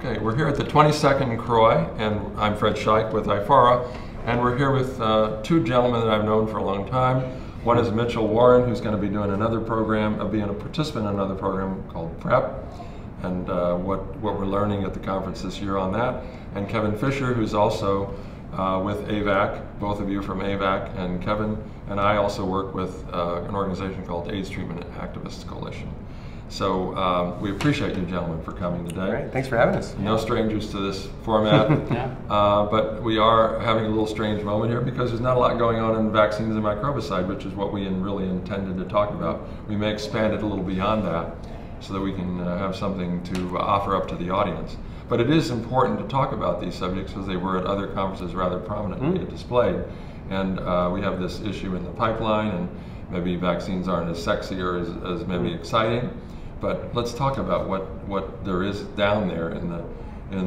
Okay, we're here at the 22nd CROI, and I'm Fred Schaich with IFARA, and we're here with two gentlemen that I've known for a long time. One is Mitchell Warren, who's going to be doing another program, being a participant in another program called PrEP, and what we're learning at the conference this year on that. And Kevin Fisher, who's also with AVAC, both of you from AVAC, and Kevin and I also work with an organization called AIDS Treatment Activists Coalition. So we appreciate you gentlemen for coming today. All right, thanks for having us. No strangers to this format, but we are having a little strange moment here because there's not a lot going on in vaccines and microbicide, which is what we really intended to talk about. We may expand it a little beyond that so that we can have something to offer up to the audience. But it is important to talk about these subjects because they were at other conferences rather prominently displayed. And we have this issue in the pipeline, and maybe vaccines aren't as sexy or as maybe exciting. But let's talk about what there is down there in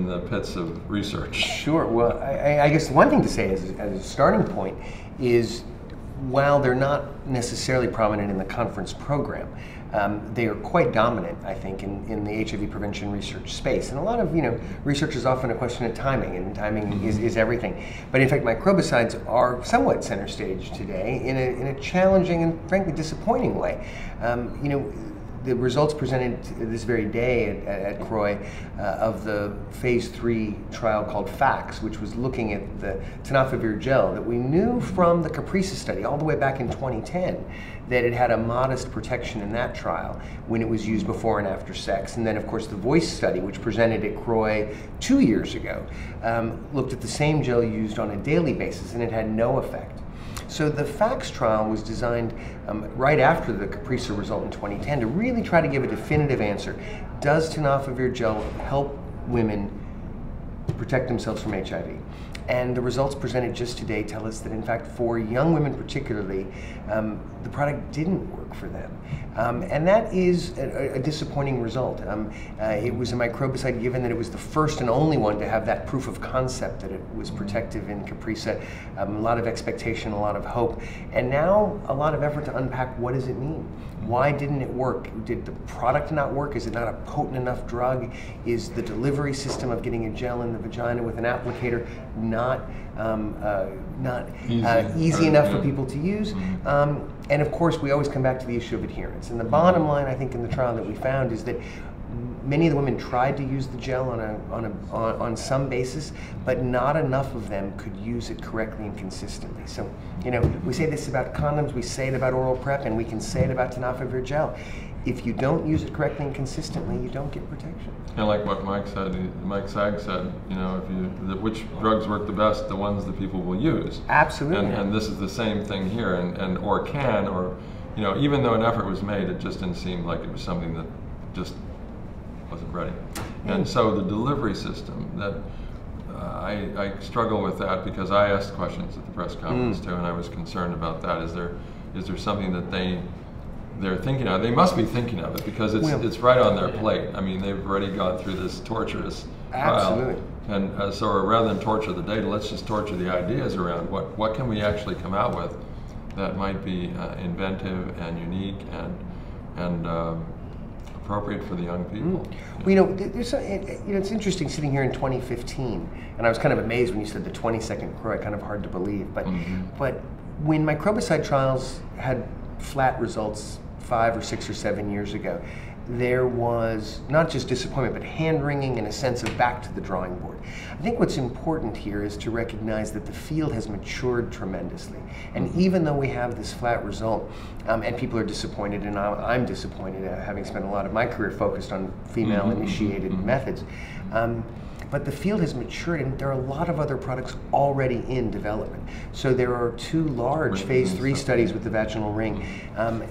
the pits of research. Sure. Well, I guess one thing to say as a starting point is, while they're not necessarily prominent in the conference program, they are quite dominant, I think, in the HIV prevention research space. And a lot of research is often a question of timing, and timing is everything. But in fact, microbicides are somewhat center stage today in a challenging and frankly disappointing way. The results presented this very day at CROI of the phase 3 trial called FACS, which was looking at the Tenofovir gel that we knew from the Caprica study all the way back in 2010 that it had a modest protection in that trial when it was used before and after sex. And then of course the VOICE study, which presented at CROI 2 years ago, looked at the same gel used on a daily basis and it had no effect. So the FACS trial was designed right after the Caprica result in 2010 to really try to give a definitive answer. Does Tenofovir gel help women protect themselves from HIV? And the results presented just today tell us that, in fact, for young women particularly, the product didn't work for them. And that is a disappointing result. It was a microbicide, given that it was the first and only one to have that proof of concept that it was protective in Caprica. A lot of expectation, a lot of hope, and now a lot of effort to unpack what does it mean? Why didn't it work? Did the product not work? Is it not a potent enough drug? Is the delivery system of getting a gel in the vagina with an applicator not easy enough for people to use? And of course, we always come back to the issue of adherence. And the bottom line, I think, in the trial that we found is that many of the women tried to use the gel on some basis, but not enough of them could use it correctly and consistently. So, we say this about condoms, we say it about oral PrEP, and we can say it about Tenofovir gel. If you don't use it correctly and consistently, you don't get protection. And like what Mike Sag said, which drugs work the best? The ones that people will use. Absolutely. And this is the same thing here, even though an effort was made, it just didn't seem like it was something that just wasn't ready. And so the delivery system, that I struggle with that because I asked questions at the press conference too, and I was concerned about that. Is there something that they're thinking of? They must be thinking of it because it's right on their plate. I mean, they've already gone through this torturous trial. And so rather than torture the data, let's just torture the ideas around what can we actually come out with that might be inventive and unique and appropriate for the young people. Well, it's interesting sitting here in 2015, and I was kind of amazed when you said the 22nd CROI, kind of hard to believe, but when microbicide trials had flat results 5 or 6 or 7 years ago, there was not just disappointment, but hand-wringing and a sense of back to the drawing board. I think what's important here is to recognize that the field has matured tremendously. And even though we have this flat result, and people are disappointed, and I'm disappointed, having spent a lot of my career focused on female-initiated methods, but the field has matured, and there are a lot of other products already in development. So there are 2 large phase 3 studies with the vaginal ring.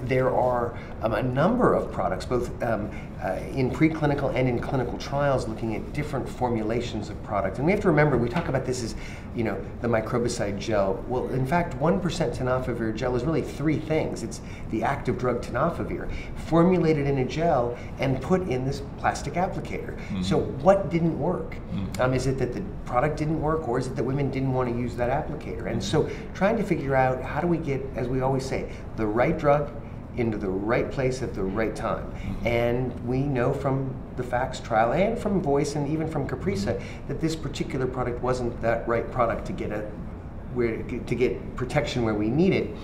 There are a number of products, both in preclinical and in clinical trials, looking at different formulations of products. And we have to remember, we talk about this as, the microbicide gel. Well, in fact, 1% Tenofovir gel is really 3 things. It's the active drug Tenofovir, formulated in a gel and put in this plastic applicator. So what didn't work? Is it that the product didn't work, or is it that women didn't want to use that applicator? And so trying to figure out how do we get, as we always say, the right drug into the right place at the right time. And we know from the FACS trial and from Voice and even from Caprisa that this particular product wasn't that right product to get protection where we need it.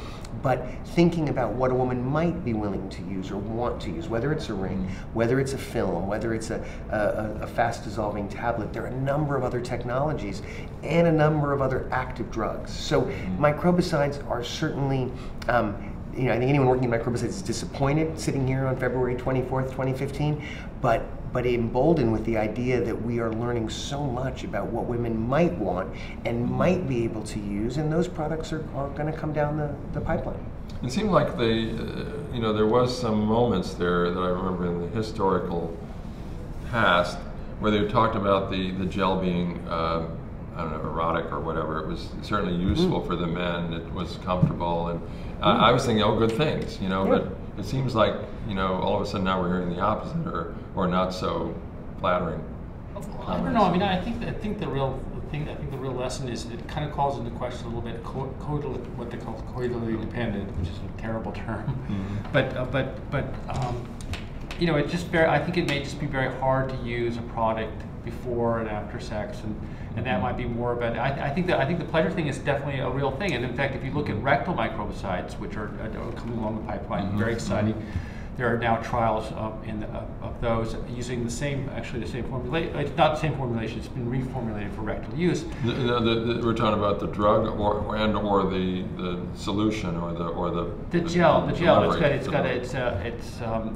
But thinking about what a woman might be willing to use or want to use, whether it's a ring, whether it's a film, whether it's a fast-dissolving tablet, there are a number of other technologies and a number of other active drugs. So microbicides are certainly, I think anyone working in microbicides is disappointed sitting here on February 24th, 2015, but emboldened with the idea that we are learning so much about what women might want and might be able to use, and those products are going to come down the pipeline. It seemed like there was some moments there that I remember in the historical past where they talked about the gel being, I don't know, erotic or whatever. It was certainly useful for the men. It was comfortable, and I was thinking, oh, good things, but it seems like, all of a sudden now we're hearing the opposite, or not so flattering. I don't know. I mean, I think the real lesson is it kind of calls into question a little bit what they call coitally dependent, which is a terrible term. But it just I think it may just be very hard to use a product before and after sex, and that might be more about it. I think the pleasure thing is definitely a real thing, and in fact, if you look at rectal microbicides, which are coming along the pipeline, very exciting. There are now trials of those using the same formulation. It's not the same formulation. It's been reformulated for rectal use. We're talking about the drug, or the solution, or the gel. The gel. Delivery.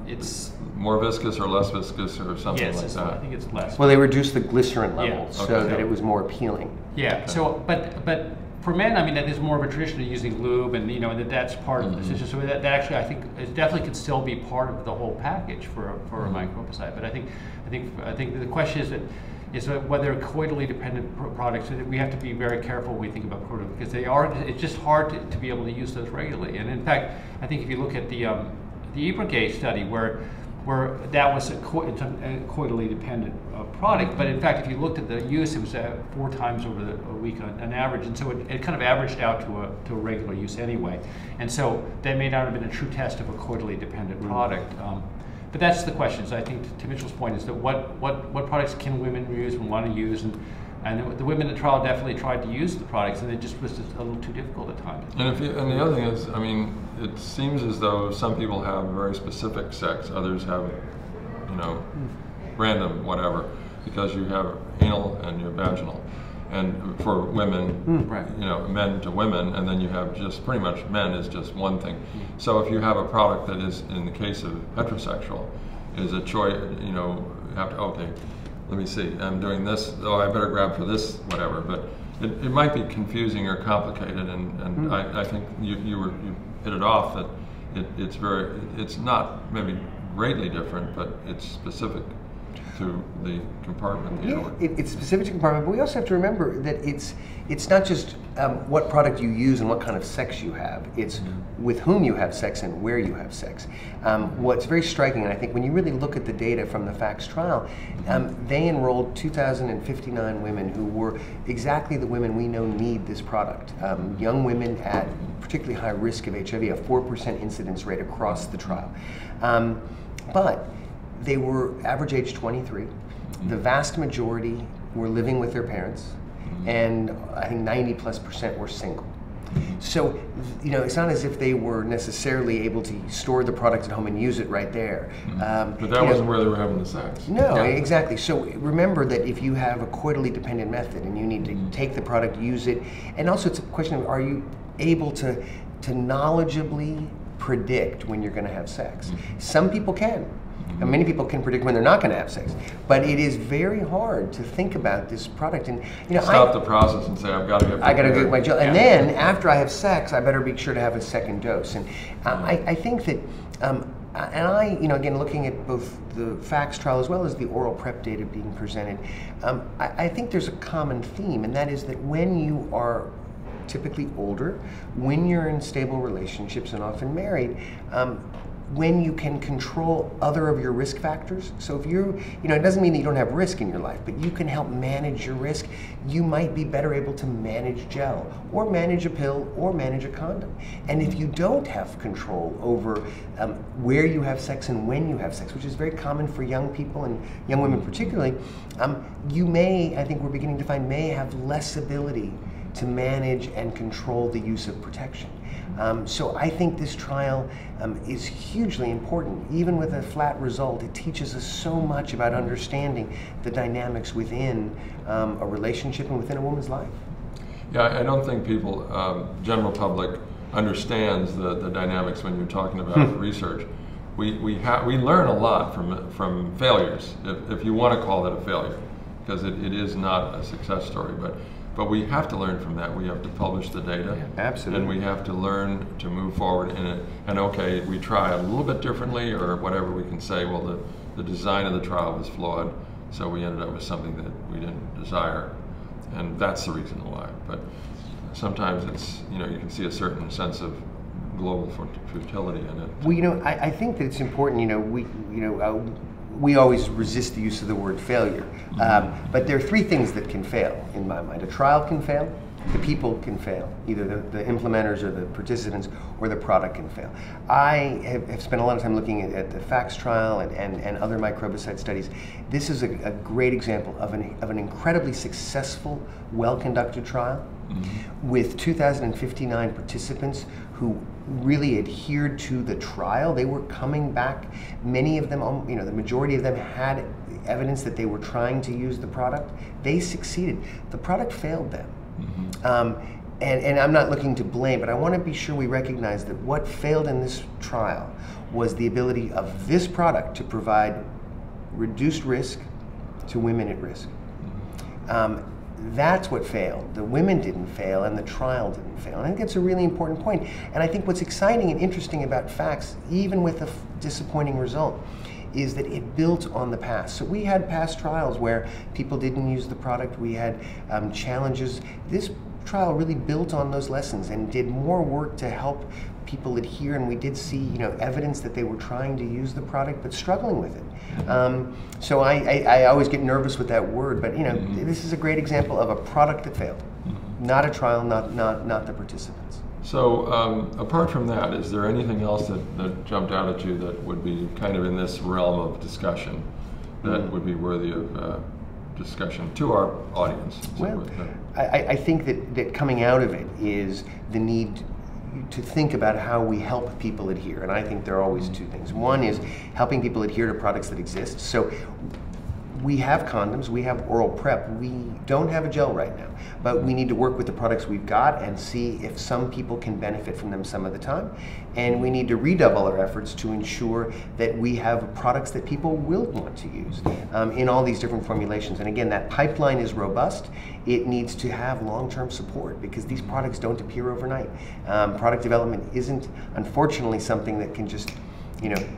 It's more viscous or less viscous or something like that. I think it's less. Well, they reduced the glycerin level so Okay. that it was more appealing. Yeah. Okay. So, but for men, I mean, that is more of a tradition of using lube, and that's part of the system. So that actually, I think, it definitely could still be part of the whole package for a microbicide. But I think the question is whether coitally dependent products. We have to be very careful when we think about coitally, because they are. It's just hard to be able to use those regularly. And in fact, I think if you look at the IFARA study where that was a coitally dependent product, but in fact, if you looked at the use, it was 4 times over a week on average, and so it kind of averaged out to a regular use anyway, and so that may not have been a true test of a coitally dependent product. But that's the question. So I think to Mitchell's point is that what products can women use and want to use, and the women in the trial definitely tried to use the products, and it just was a little too difficult at times. And the other thing is, I mean, it seems as though some people have very specific sex, others have, random whatever, because you have anal and your vaginal, and for women, men to women, and then you have just pretty much men is just one thing. So if you have a product that is, in the case of heterosexual, is a choice, you have to, okay, let me see, I'm doing this, I better grab for this, whatever, but it might be confusing or complicated, and I think you hit it off that it's not maybe greatly different, but it's specific to the compartment. It's specific to the compartment, but we also have to remember that it's not just what product you use and what kind of sex you have. It's with whom you have sex and where you have sex. What's very striking, and I think when you really look at the data from the FACS trial, they enrolled 2,059 women who were exactly the women we know need this product. Young women at particularly high risk of HIV, a 4% incidence rate across the trial. But they were average age 23. The vast majority were living with their parents, and I think 90+% were single. So, it's not as if they were necessarily able to store the product at home and use it right there. But that wasn't where they were having the sex. No, exactly. So remember that if you have a coitally dependent method and you need to take the product, use it, and also it's a question of, are you able to knowledgeably predict when you're going to have sex? Some people can. And many people can predict when they're not going to have sex, but it is very hard to think about this product and stop the process and say, I got to get my gel, and then after I have sex, I better be sure to have a second dose. And I think that, again, looking at both the FACS trial as well as the oral PrEP data being presented, I think there's a common theme, and that is that when you are typically older, when you're in stable relationships and often married, when you can control other of your risk factors. So if it doesn't mean that you don't have risk in your life, but you can help manage your risk. You might be better able to manage gel, or manage a pill, or manage a condom. And if you don't have control over where you have sex and when you have sex, which is very common for young people and young women particularly, you may, I think we're beginning to find, may have less ability to manage and control the use of protection. So I think this trial is hugely important. Even with a flat result, it teaches us so much about understanding the dynamics within a relationship and within a woman's life. Yeah, I don't think people, general public, understands the dynamics when you're talking about research. We learn a lot from failures, if you want to call it a failure, because it is not a success story. But we have to learn from that. We have to publish the data. Yeah, absolutely. And we have to learn to move forward in it. And okay, we try a little bit differently, or whatever we can say, well, the design of the trial was flawed, so we ended up with something that we didn't desire. And that's the reason why. But sometimes it's, you can see a certain sense of global futility in it. Well, I think that it's important, we always resist the use of the word failure. But there are three things that can fail, in my mind. A trial can fail, the people can fail, either the implementers or the participants, or the product can fail. I have spent a lot of time looking at the FACS trial and other microbicide studies. This is a great example of an incredibly successful, well-conducted trial with 2,059 participants who really adhered to the trial. They were coming back. Many of them, the majority of them had evidence that they were trying to use the product. They succeeded. The product failed them. And I'm not looking to blame, but I want to be sure we recognize that what failed in this trial was the ability of this product to provide reduced risk to women at risk. That's what failed. The women didn't fail, and the trial didn't fail. And I think that's a really important point. And I think what's exciting and interesting about FACS, even with a disappointing result, is that it built on the past. So we had past trials where people didn't use the product. We had challenges. This trial really built on those lessons and did more work to help people adhere, and we did see evidence that they were trying to use the product but struggling with it. So I always get nervous with that word, but this is a great example of a product that failed, not a trial, not the participants. So apart from that, is there anything else that jumped out at you that would be kind of in this realm of discussion that would be worthy of discussion to our audience? Well, I think that coming out of it is the need to think about how we help people adhere. And I think there are always two things. One is helping people adhere to products that exist. So we have condoms, we have oral prep, we don't have a gel right now, but we need to work with the products we've got and see if some people can benefit from them some of the time. And we need to redouble our efforts to ensure that we have products that people will want to use in all these different formulations. And again, that pipeline is robust. It needs to have long-term support because these products don't appear overnight. Product development isn't, unfortunately, something that can just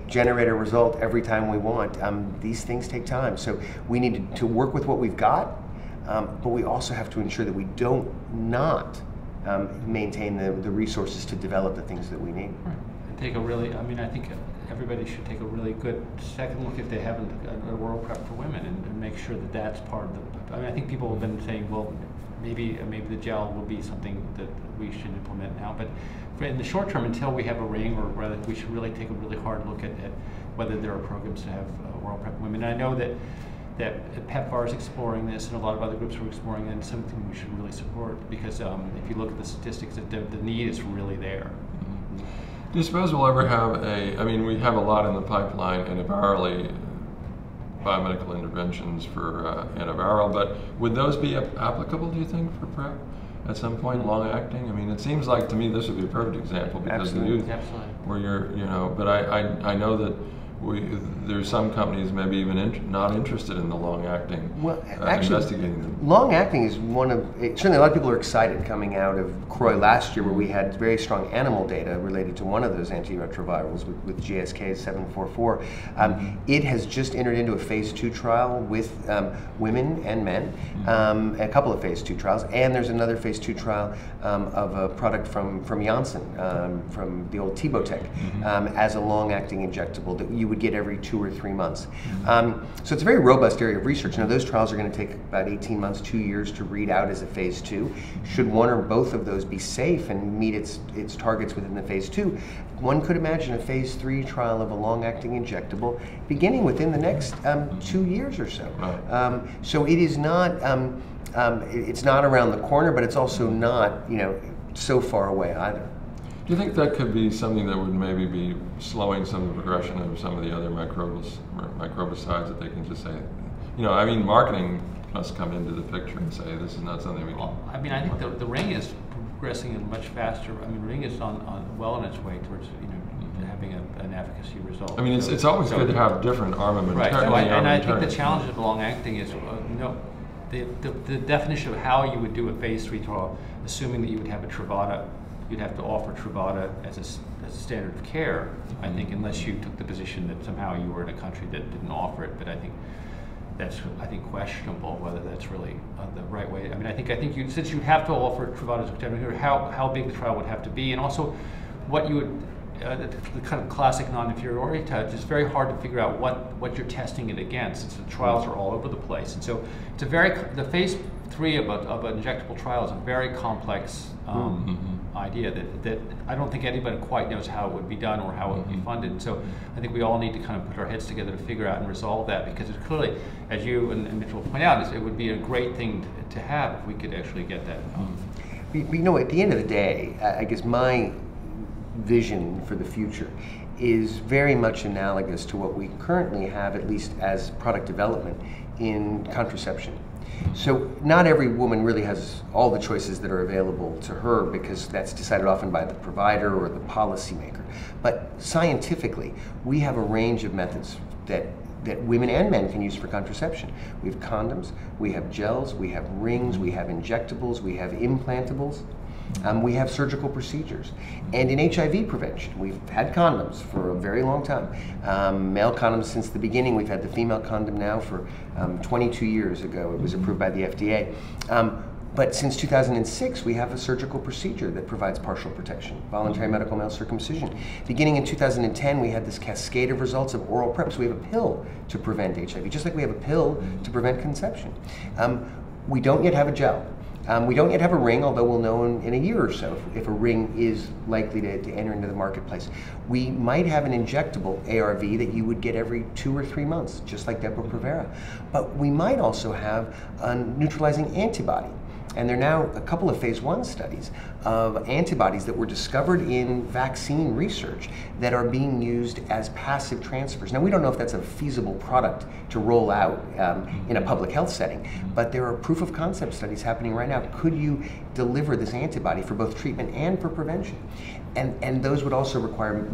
generate a result every time we want. These things take time. So we need to work with what we've got, but we also have to ensure that we don't not maintain the resources to develop the things that we need. Right. And take a really, I think everybody should take a really good second look if they haven't an oral prep for women and make sure that that's part of the, I think people have been saying, well, maybe the gel will be something that we should implement now, but in the short term, until we have a ring, or rather, we should really take a really hard look at whether there are programs to have oral prep for women. And I know that PEPFAR is exploring this, and a lot of other groups are exploring it, and something we should really support, because if you look at the statistics, the need is really there. Do you suppose we'll ever have we have a lot in the pipeline, antivirally, biomedical interventions for antiviral, but would those be applicable, do you think, for PrEP at some point, long-acting? It seems like to me this would be a perfect example because the youth, where you're, but I know that there's some companies maybe even not interested in the long-acting, investigating them. Long-acting is certainly a lot of people are excited coming out of CROI last year, where we had very strong animal data related to one of those antiretrovirals with GSK 744. It has just entered into a phase 2 trial with women and men, a couple of phase 2 trials, and there's another phase 2 trial of a product from Janssen, from the old Tibotec, as a long-acting injectable that you would get every 2 or 3 months. So it's a very robust area of research. Now, those trials are going to take about 18 months, 2 years to read out as a phase 2. Should one or both of those be safe and meet its targets within the phase 2, one could imagine a phase 3 trial of a long-acting injectable beginning within the next 2 years or so. So it is not, it's not around the corner, but it's also not, so far away either. Do you think that could be something that would maybe be slowing some of the progression of some of the other microbicides, that they can just say, I mean, marketing must come into the picture and say this is not something we can. I mean, I think the ring is progressing much faster. I mean, ring is well on its way towards having an efficacy result. I mean, it's always good to have different armament. Right. And I think the challenge of long acting is the definition of how you would do a phase 3 trial, assuming that you would have a Truvada. You'd have to offer Truvada as a standard of care, I think, unless you took the position that somehow you were in a country that didn't offer it. But I think that's questionable whether that's really the right way. I mean, I think since you have to offer Truvada as a standard of care, how big the trial would have to be, and also what you would the kind of classic non-inferiority test. It's very hard to figure out what you're testing it against, since the trials are all over the place. And so it's the phase 3 of an injectable trial is a very complex idea that I don't think anybody quite knows how it would be done or how it would be funded. So I think we all need to kind of put our heads together to figure out and resolve that, because it's clearly, as you and Mitchell point out, it would be a great thing to have if we could actually get that. At the end of the day, I guess my vision for the future is very much analogous to what we currently have, at least as product development, in contraception. So not every woman really has all the choices that are available to her, because that's decided often by the provider or the policymaker. But scientifically, we have a range of methods that women and men can use for contraception. We have condoms, we have gels, we have rings, we have injectables, we have implantables. We have surgical procedures. And in HIV prevention, we've had condoms for a very long time. Male condoms since the beginning. We've had the female condom now for 22 years ago. It was approved by the FDA. But since 2006, we have a surgical procedure that provides partial protection, voluntary medical male circumcision. Beginning in 2010, we had this cascade of results of oral PrEP. So we have a pill to prevent HIV, just like we have a pill to prevent conception. We don't yet have a gel. We don't yet have a ring, although we'll know in a year or so if a ring is likely to enter into the marketplace. We might have an injectable ARV that you would get every 2 or 3 months, just like Depo-Provera. But we might also have a neutralizing antibody. And there are now a couple of phase 1 studies of antibodies that were discovered in vaccine research that are being used as passive transfers. Now, we don't know if that's a feasible product to roll out in a public health setting, but there are proof of concept studies happening right now. Could you deliver this antibody for both treatment and for prevention? And those would also require,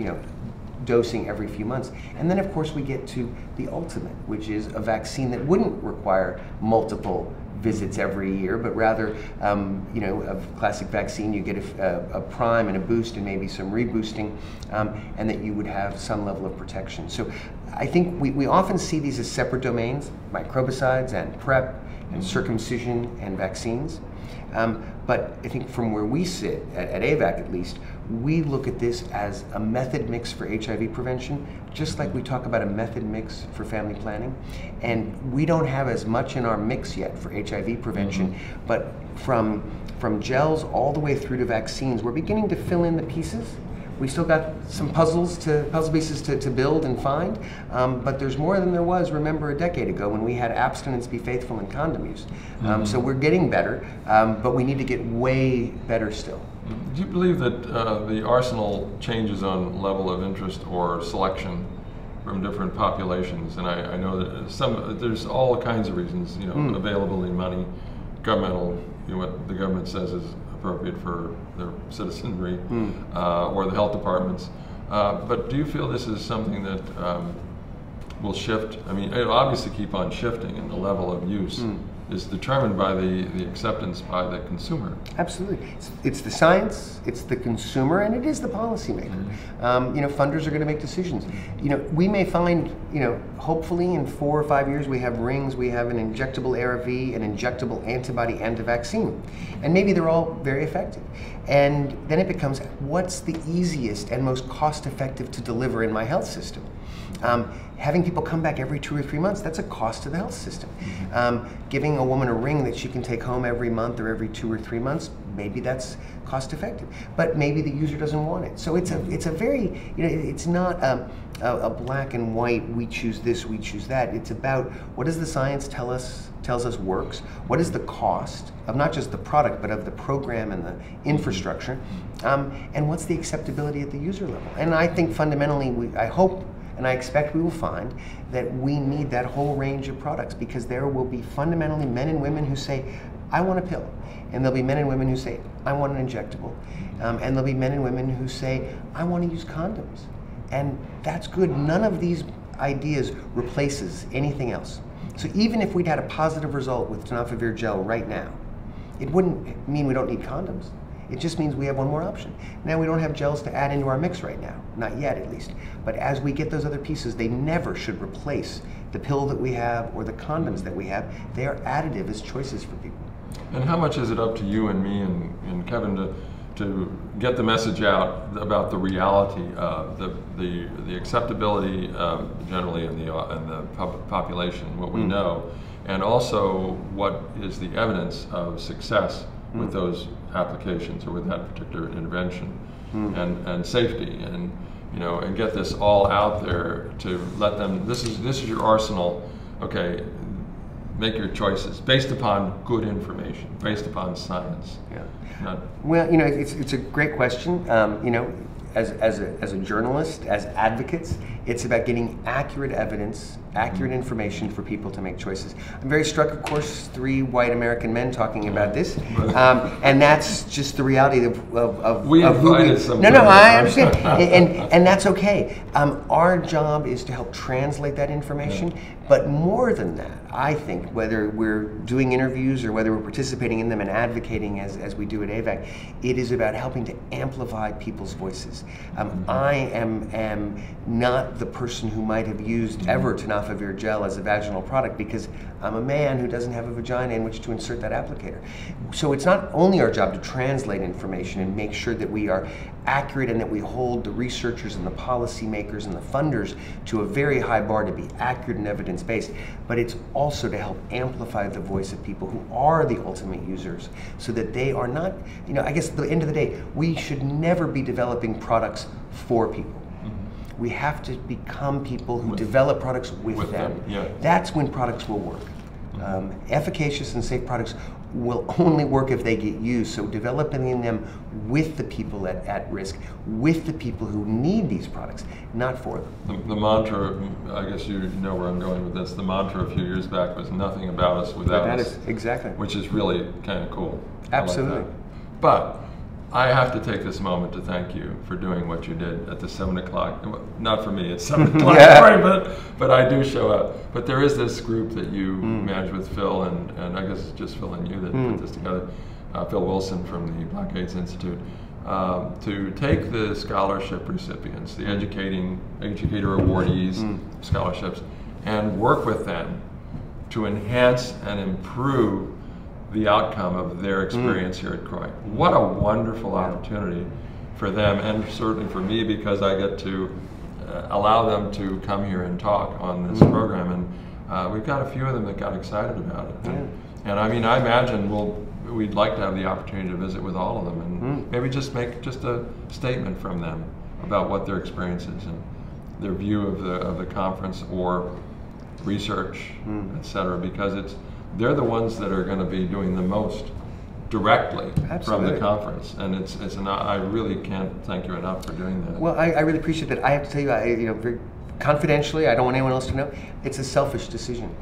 dosing every few months. And then, of course, we get to the ultimate, which is a vaccine that wouldn't require multiple visits every year, but rather, a classic vaccine, you get a prime and a boost and maybe some reboosting, and that you would have some level of protection. So I think we often see these as separate domains, microbicides and PrEP and circumcision and vaccines. But I think from where we sit, at AVAC at least, we look at this as a method mix for HIV prevention, just like we talk about a method mix for family planning. And we don't have as much in our mix yet for HIV prevention, but from gels all the way through to vaccines, we're beginning to fill in the pieces. We still got some puzzle pieces to build and find, but there's more than there was, remember, a decade ago when we had abstinence, be faithful, and condom use. So we're getting better, but we need to get way better still. Do you believe that the arsenal changes on level of interest or selection from different populations? And I know that there's all kinds of reasons, availability, money, governmental, what the government says is appropriate for their citizenry, or the health departments. But do you feel this is something that will shift. I mean, it'll obviously keep on shifting, and the level of use is determined by the acceptance by the consumer. Absolutely. It's the science, it's the consumer, and it is the policymaker. You know, funders are going to make decisions. You know, we may find, you know, hopefully in 4 or 5 years we have rings, we have an injectable ARV, an injectable antibody, and a vaccine. And maybe they're all very effective. And then it becomes, what's the easiest and most cost-effective to deliver in my health system? Having people come back every 2 or 3 months, that's a cost to the health system. Giving a woman a ring that she can take home every month or every 2 or 3 months, maybe that's cost effective. But maybe the user doesn't want it. So it's a very, you know, it's not a black and white, we choose this, we choose that. It's about, what does the science tells us works? What is the cost of not just the product, but of the program and the infrastructure? And what's the acceptability at the user level? And I think fundamentally, I hope and I expect we will find that we need that whole range of products, because there will be fundamentally men and women who say, I want a pill. And there'll be men and women who say, I want an injectable. And there'll be men and women who say, I want to use condoms. And that's good. None of these ideas replaces anything else. So even if we'd had a positive result with tenofovir gel right now, it wouldn't mean we don't need condoms. It just means we have one more option. Now, we don't have gels to add into our mix right now, not yet at least. But as we get those other pieces, they never should replace the pill that we have or the condoms that we have. They are additive as choices for people. And how much is it up to you and me and Kevin to get the message out about the reality of the acceptability generally in the population, what we know, and also what is the evidence of success with those applications or with that particular intervention, and safety, and you know, and get this all out there to let them. This is your arsenal. Okay, make your choices based upon good information, based upon science. Yeah. Well, you know, it's a great question. You know, as a journalist, as advocates, it's about getting accurate evidence, accurate information for people to make choices. I'm very struck, of course, 3 white American men talking about this, and that's just the reality of we invited some. No, I understand, and that's okay. Our job is to help translate that information, but more than that, I think, whether we're doing interviews or whether we're participating in them and advocating as we do at AVAC, it is about helping to amplify people's voices. I am not the person who might have used ever tenofovir gel as a vaginal product, because I'm a man who doesn't have a vagina in which to insert that applicator. So it's not only our job to translate information and make sure that we are accurate and that we hold the researchers and the policymakers and the funders to a very high bar to be accurate and evidence-based, but it's also to help amplify the voice of people who are the ultimate users, so that they are not, you know, I guess at the end of the day, we should never be developing products for people. We have to become people who develop products with them. That's when products will work. Efficacious and safe products will only work if they get used. So developing them with the people at risk, with the people who need these products, not for them. The mantra, I guess you know where I'm going with this, the mantra a few years back was nothing about us without us. Exactly. Which is really kind of cool. Absolutely. Like, but I have to take this moment to thank you for doing what you did at the 7 o'clock. Not for me, it's 7 o'clock, sorry, but I do show up. But there is this group that you manage with Phil, and I guess it's just Phil and you that put this together, Phil Wilson from the Black AIDS Institute, to take the scholarship recipients, the educator awardees, scholarships, and work with them to enhance and improve the outcome of their experience here at CROI. What a wonderful opportunity for them, and certainly for me, because I get to allow them to come here and talk on this program, and we've got a few of them that got excited about it. And I mean, I imagine we'd like to have the opportunity to visit with all of them, and maybe just make just a statement from them about what their experience is and their view of the conference or research, et cetera, because they're the ones that are going to be doing the most directly from the conference, and I really can't thank you enough for doing that. Well, I really appreciate that. I have to tell you, very confidentially, I don't want anyone else to know, it's a selfish decision.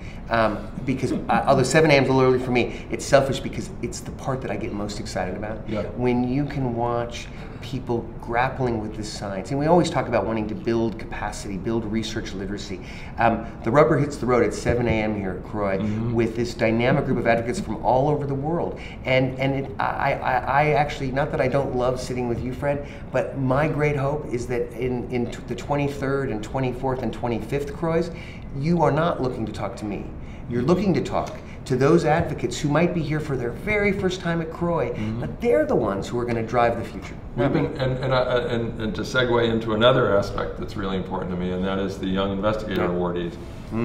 Because although 7 a.m. is a little early for me, it's selfish because it's the part that I get most excited about. Yeah. When you can watch people grappling with this science, and we always talk about wanting to build capacity, build research literacy. The rubber hits the road at 7 a.m. here at CROI with this dynamic group of advocates from all over the world. And I actually, not that I don't love sitting with you, Fred, but my great hope is that in the 23rd and 24th and 25th CROIs, you are not looking to talk to me. You're looking to talk to those advocates who might be here for their very first time at CROI, but they're the ones who are going to drive the future. We've been, and to segue into another aspect that's really important to me, and that is the Young Investigator Awardees.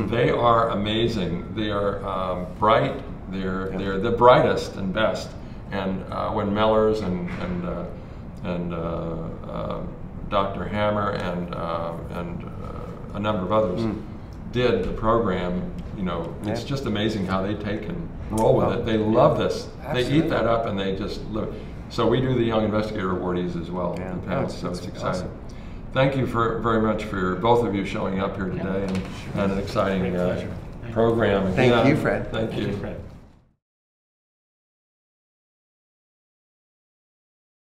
They are amazing. They are bright. They're the brightest and best. And when Mellors and Dr. Hammer and a number of others did the program, you know, it's just amazing how they take and roll with it. They love this. Absolutely. They eat that up and they just live it. So we do the Young Investigator Awardees as well. Yeah. So it's exciting. Awesome. Thank you very much for both of you showing up here today and an exciting program. Thank you, Fred. Thank you. Fred.